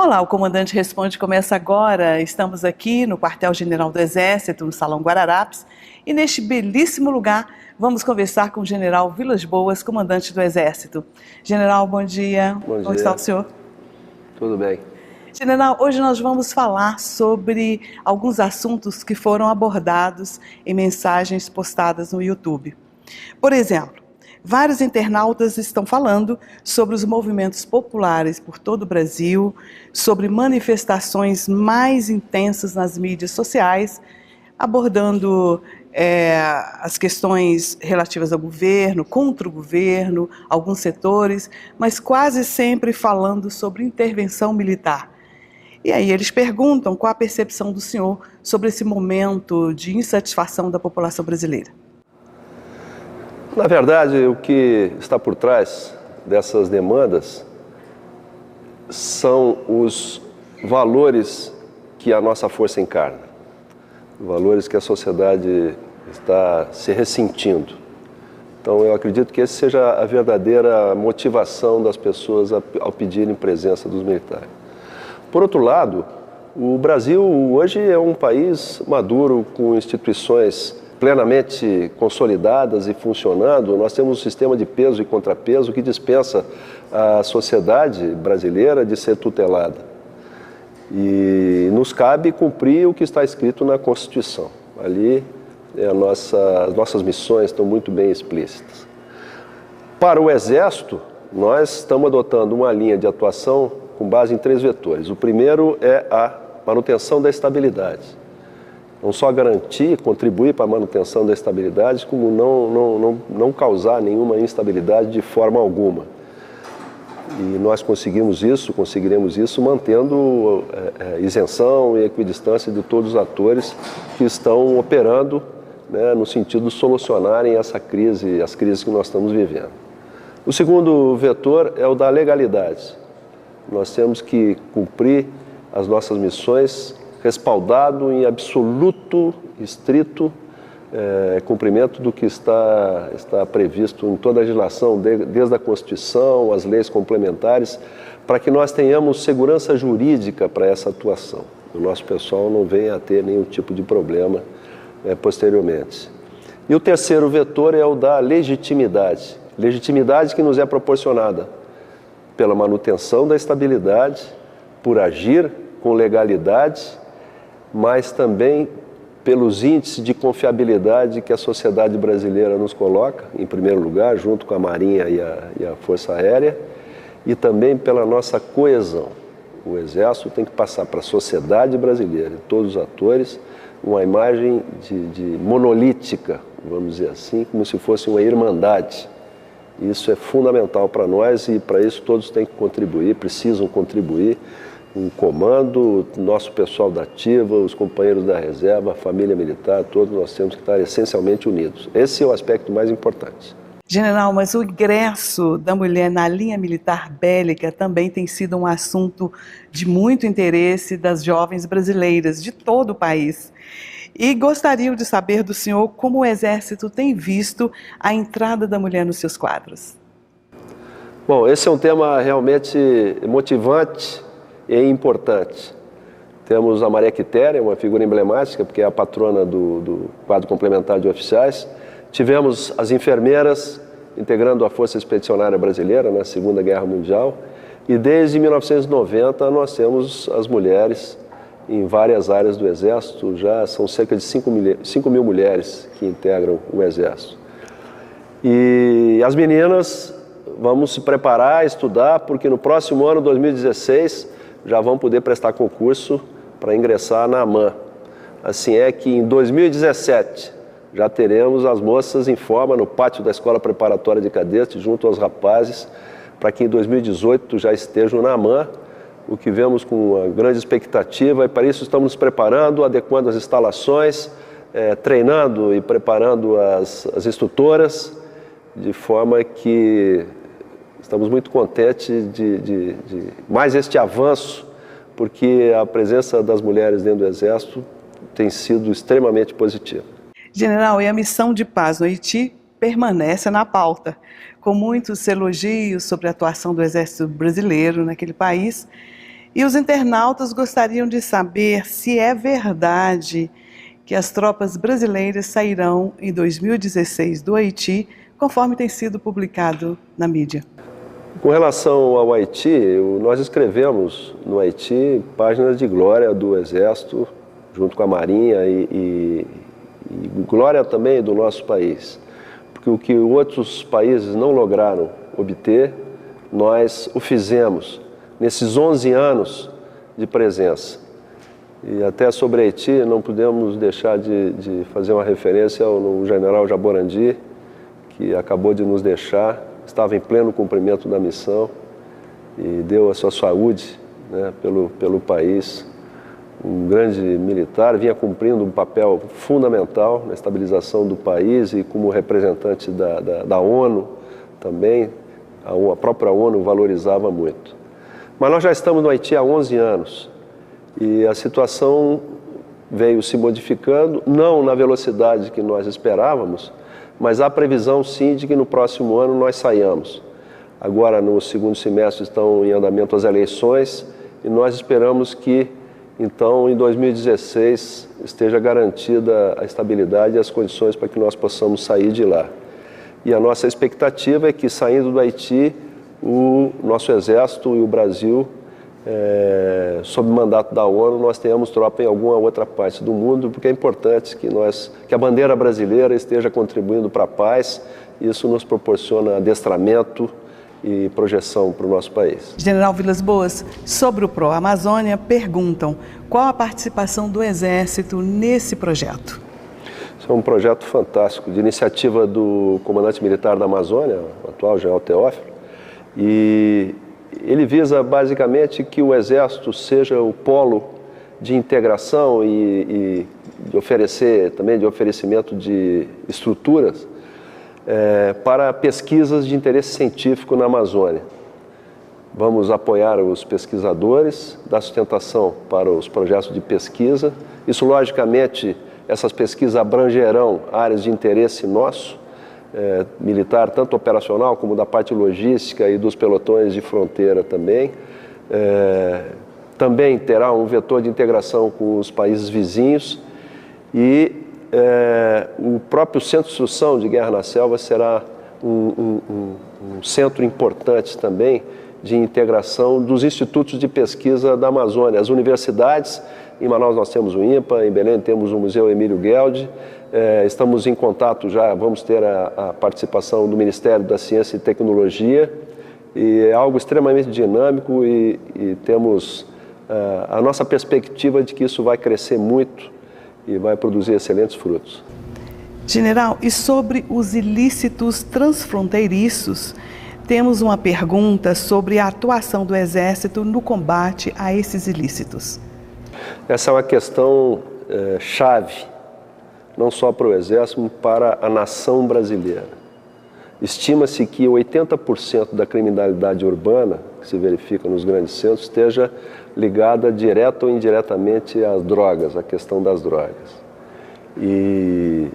Olá, o Comandante Responde começa agora. Estamos aqui no Quartel-General do Exército, no Salão Guararapes, e neste belíssimo lugar vamos conversar com o General Vilas Boas, comandante do Exército. General, bom dia. Bom dia. Como está o senhor? Tudo bem. General, hoje nós vamos falar sobre alguns assuntos que foram abordados em mensagens postadas no YouTube. Por exemplo, vários internautas estão falando sobre os movimentos populares por todo o Brasil, sobre manifestações mais intensas nas mídias sociais, abordando as questões relativas ao governo, contra o governo, alguns setores, mas quase sempre falando sobre intervenção militar. E aí eles perguntam qual a percepção do senhor sobre esse momento de insatisfação da população brasileira. Na verdade, o que está por trás dessas demandas são os valores que a nossa força encarna, valores que a sociedade está se ressentindo. Então, eu acredito que essa seja a verdadeira motivação das pessoas ao pedirem presença dos militares. Por outro lado, o Brasil hoje é um país maduro, com instituições plenamente consolidadas e funcionando. Nós temos um sistema de peso e contrapeso que dispensa a sociedade brasileira de ser tutelada. E nos cabe cumprir o que está escrito na Constituição. Ali as nossas missões estão muito bem explícitas. Para o Exército, nós estamos adotando uma linha de atuação com base em 3 vetores. O primeiro é a manutenção da estabilidade. Não só garantir, contribuir para a manutenção da estabilidade, como não causar nenhuma instabilidade de forma alguma. E nós conseguiremos isso mantendo isenção e equidistância de todos os atores que estão operando, né, no sentido de solucionarem as crises que nós estamos vivendo. O segundo vetor é o da legalidade. Nós temos que cumprir as nossas missões respaldado em absoluto, estrito cumprimento do que está previsto em toda a legislação, desde a Constituição, as leis complementares, para que nós tenhamos segurança jurídica para essa atuação. O nosso pessoal não venha a ter nenhum tipo de problema posteriormente. E o terceiro vetor é o da legitimidade. Legitimidade que nos é proporcionada pela manutenção da estabilidade, por agir com legalidade, mas também pelos índices de confiabilidade que a sociedade brasileira nos coloca, em primeiro lugar, junto com a Marinha e a Força Aérea, e também pela nossa coesão. O Exército tem que passar para a sociedade brasileira e todos os atores uma imagem de monolítica, vamos dizer assim, como se fosse uma irmandade. Isso é fundamental para nós e para isso todos têm que contribuir, precisam contribuir. O comando, nosso pessoal da ativa, os companheiros da reserva, a família militar, todos nós temos que estar essencialmente unidos. Esse é o aspecto mais importante. General, mas o ingresso da mulher na linha militar bélica também tem sido um assunto de muito interesse das jovens brasileiras de todo o país. E gostaria de saber do senhor como o Exército tem visto a entrada da mulher nos seus quadros. Bom, esse é um tema realmente motivante e importante. Temos a Maria Quitéria, uma figura emblemática, porque é a patrona do quadro complementar de oficiais. Tivemos as enfermeiras integrando a Força Expedicionária Brasileira na Segunda Guerra Mundial. E desde 1990 nós temos as mulheres em várias áreas do Exército. Já são cerca de 5 mil mulheres que integram o Exército. E as meninas, vamos se preparar, estudar, porque no próximo ano, 2016, já vão poder prestar concurso para ingressar na AMAN. Assim é que em 2017 já teremos as moças em forma no pátio da Escola Preparatória de Cadetes, junto aos rapazes, para que em 2018 já estejam na AMAN, o que vemos com uma grande expectativa, e para isso estamos nos preparando, adequando as instalações, treinando e preparando as instrutoras, de forma que estamos muito contentes de mais este avanço, porque a presença das mulheres dentro do Exército tem sido extremamente positiva. General, e a missão de paz no Haiti permanece na pauta, com muitos elogios sobre a atuação do Exército Brasileiro naquele país. E os internautas gostariam de saber se é verdade que as tropas brasileiras sairão em 2016 do Haiti, conforme tem sido publicado na mídia. Com relação ao Haiti, nós escrevemos no Haiti páginas de glória do Exército, junto com a Marinha e glória também do nosso país. Porque o que outros países não lograram obter, nós o fizemos nesses 11 anos de presença. E até sobre Haiti, não podemos deixar de fazer uma referência ao general Jaborandi, que acabou de nos deixar, estava em pleno cumprimento da missão e deu a sua saúde, né, pelo país. Um grande militar, vinha cumprindo um papel fundamental na estabilização do país e como representante da ONU também, a própria ONU valorizava muito. Mas nós já estamos no Haiti há 11 anos e a situação veio se modificando, não na velocidade que nós esperávamos, mas há previsão sim de que no próximo ano nós saiamos. Agora no segundo semestre estão em andamento as eleições e nós esperamos que então em 2016 esteja garantida a estabilidade e as condições para que nós possamos sair de lá. E a nossa expectativa é que saindo do Haiti, o nosso Exército e o Brasil, sob mandato da ONU, nós tenhamos tropa em alguma outra parte do mundo, porque é importante que a bandeira brasileira esteja contribuindo para a paz. Isso nos proporciona adestramento e projeção para o nosso país. General Vilas Boas, sobre o Pro-Amazônia, perguntam qual a participação do Exército nesse projeto. Isso é um projeto fantástico, de iniciativa do comandante militar da Amazônia, o atual general Teófilo, e ele visa basicamente que o Exército seja o polo de integração e de oferecimento de estruturas para pesquisas de interesse científico na Amazônia. Vamos apoiar os pesquisadores, dar sustentação para os projetos de pesquisa. Isso, logicamente, essas pesquisas abrangerão áreas de interesse nosso, militar, tanto operacional como da parte logística e dos pelotões de fronteira também. Também terá um vetor de integração com os países vizinhos e o próprio Centro de Instrução de Guerra na Selva será um centro importante também de integração dos institutos de pesquisa da Amazônia, as universidades. Em Manaus nós temos o INPA, em Belém temos o Museu Emílio Gueldi, estamos em contato já, vamos ter a participação do Ministério da Ciência e Tecnologia, e é algo extremamente dinâmico e temos a nossa perspectiva de que isso vai crescer muito e vai produzir excelentes frutos. General, e sobre os ilícitos transfronteiriços, temos uma pergunta sobre a atuação do Exército no combate a esses ilícitos. Essa é uma questão chave, não só para o Exército, mas para a nação brasileira. Estima-se que 80% da criminalidade urbana, que se verifica nos grandes centros, esteja ligada direta ou indiretamente às drogas, à questão das drogas. E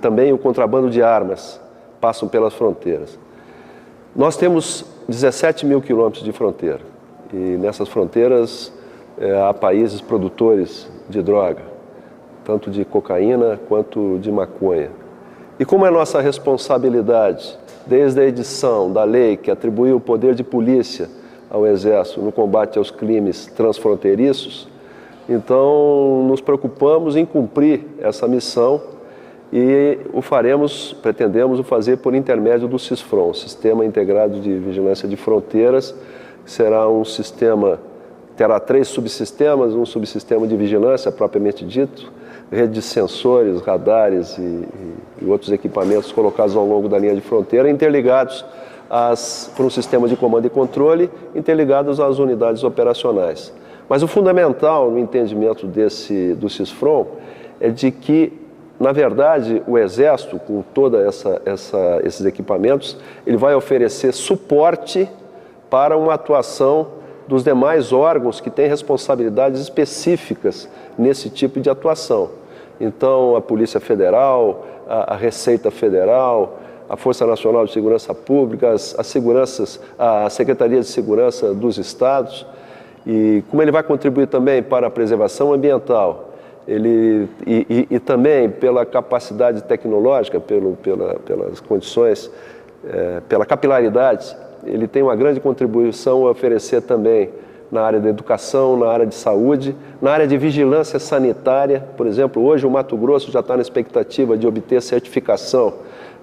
também o contrabando de armas passam pelas fronteiras. Nós temos 17 mil quilômetros de fronteira e nessas fronteiras há países produtores de droga, tanto de cocaína quanto de maconha. E como é nossa responsabilidade, desde a edição da lei que atribuiu o poder de polícia ao Exército no combate aos crimes transfronteiriços, então nos preocupamos em cumprir essa missão e pretendemos o fazer por intermédio do CISFRON, Sistema Integrado de Vigilância de Fronteiras. Será um sistema, terá 3 subsistemas, um subsistema de vigilância propriamente dito, rede de sensores, radares e outros equipamentos colocados ao longo da linha de fronteira, interligados por um sistema de comando e controle, interligados às unidades operacionais. Mas o fundamental no entendimento do CISFRON é de que, na verdade, o Exército, com todos esses equipamentos, ele vai oferecer suporte para uma atuação dos demais órgãos que têm responsabilidades específicas nesse tipo de atuação. Então, a Polícia Federal, a Receita Federal, a Força Nacional de Segurança Pública, a Secretaria de Segurança dos Estados, e como ele vai contribuir também para a preservação ambiental, e também pela capacidade tecnológica, pelas condições, pela capilaridade, ele tem uma grande contribuição a oferecer também na área da educação, na área de saúde, na área de vigilância sanitária. Por exemplo, hoje o Mato Grosso já está na expectativa de obter certificação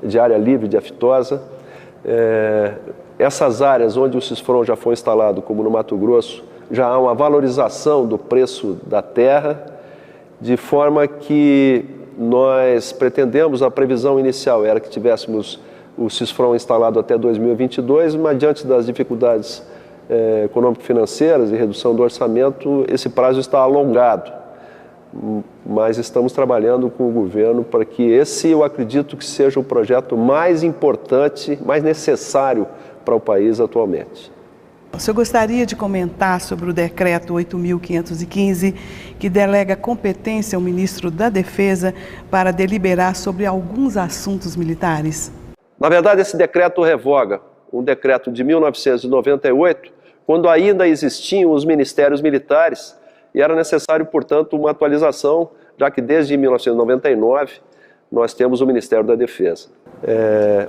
de área livre de aftosa. Essas áreas onde o Sisfron já foi instalado, como no Mato Grosso, já há uma valorização do preço da terra, de forma que nós pretendemos, a previsão inicial era que tivéssemos o Sisfron instalado até 2022, mas diante das dificuldades econômico-financeiras e redução do orçamento, esse prazo está alongado. Mas estamos trabalhando com o governo para que esse, eu acredito que seja o projeto mais importante, mais necessário para o país atualmente. O senhor gostaria de comentar sobre o decreto 8.515, que delega competência ao ministro da Defesa para deliberar sobre alguns assuntos militares? Na verdade, esse decreto revoga um decreto de 1998, quando ainda existiam os ministérios militares, e era necessário, portanto, uma atualização, já que desde 1999 nós temos o Ministério da Defesa.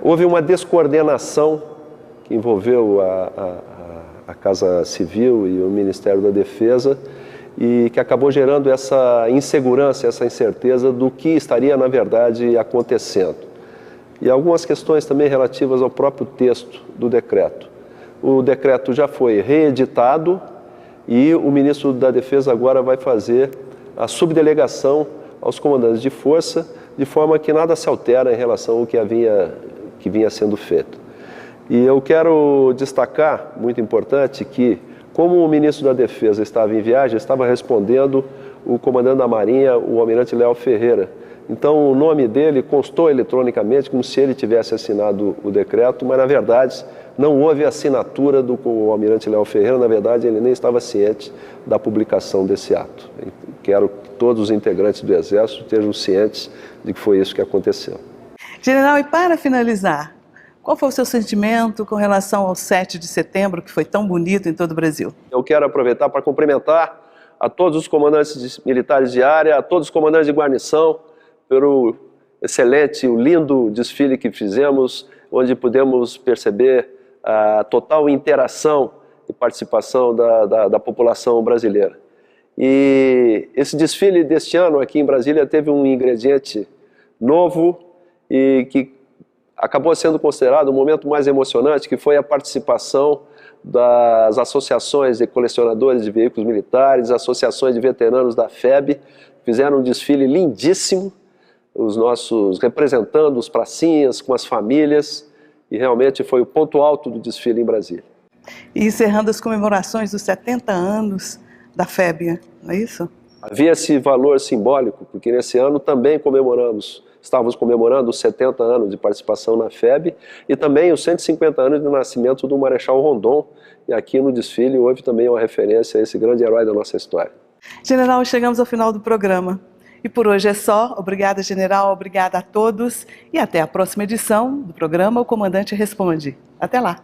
Houve uma descoordenação que envolveu a Casa Civil e o Ministério da Defesa, e que acabou gerando essa insegurança, essa incerteza do que estaria, na verdade, acontecendo. E algumas questões também relativas ao próprio texto do decreto. O decreto já foi reeditado e o ministro da Defesa agora vai fazer a subdelegação aos comandantes de força, de forma que nada se altera em relação ao que vinha sendo feito. E eu quero destacar, muito importante, que como o ministro da Defesa estava em viagem, estava respondendo o comandante da Marinha, o almirante Léo Ferreira. Então o nome dele constou eletronicamente como se ele tivesse assinado o decreto, mas na verdade não houve assinatura do almirante Léo Ferreira, na verdade ele nem estava ciente da publicação desse ato. Quero que todos os integrantes do Exército estejam cientes de que foi isso que aconteceu. General, e para finalizar, qual foi o seu sentimento com relação ao 7 de setembro, que foi tão bonito em todo o Brasil? Eu quero aproveitar para cumprimentar a todos os comandantes militares de área, a todos os comandantes de guarnição, pelo excelente, o lindo desfile que fizemos, onde pudemos perceber a total interação e participação da população brasileira. E esse desfile deste ano aqui em Brasília teve um ingrediente novo e que acabou sendo considerado o momento mais emocionante, que foi a participação das associações de colecionadores de veículos militares, associações de veteranos da FEB, fizeram um desfile lindíssimo, os nossos representando os pracinhas com as famílias, e realmente foi o ponto alto do desfile em Brasília. E encerrando as comemorações dos 70 anos da FEB, não é isso? Havia esse valor simbólico, porque nesse ano também estávamos comemorando os 70 anos de participação na FEB e também os 150 anos de nascimento do Marechal Rondon, e aqui no desfile houve também uma referência a esse grande herói da nossa história. General, chegamos ao final do programa. E por hoje é só. Obrigada, General, obrigada a todos e até a próxima edição do programa O Comandante Responde. Até lá!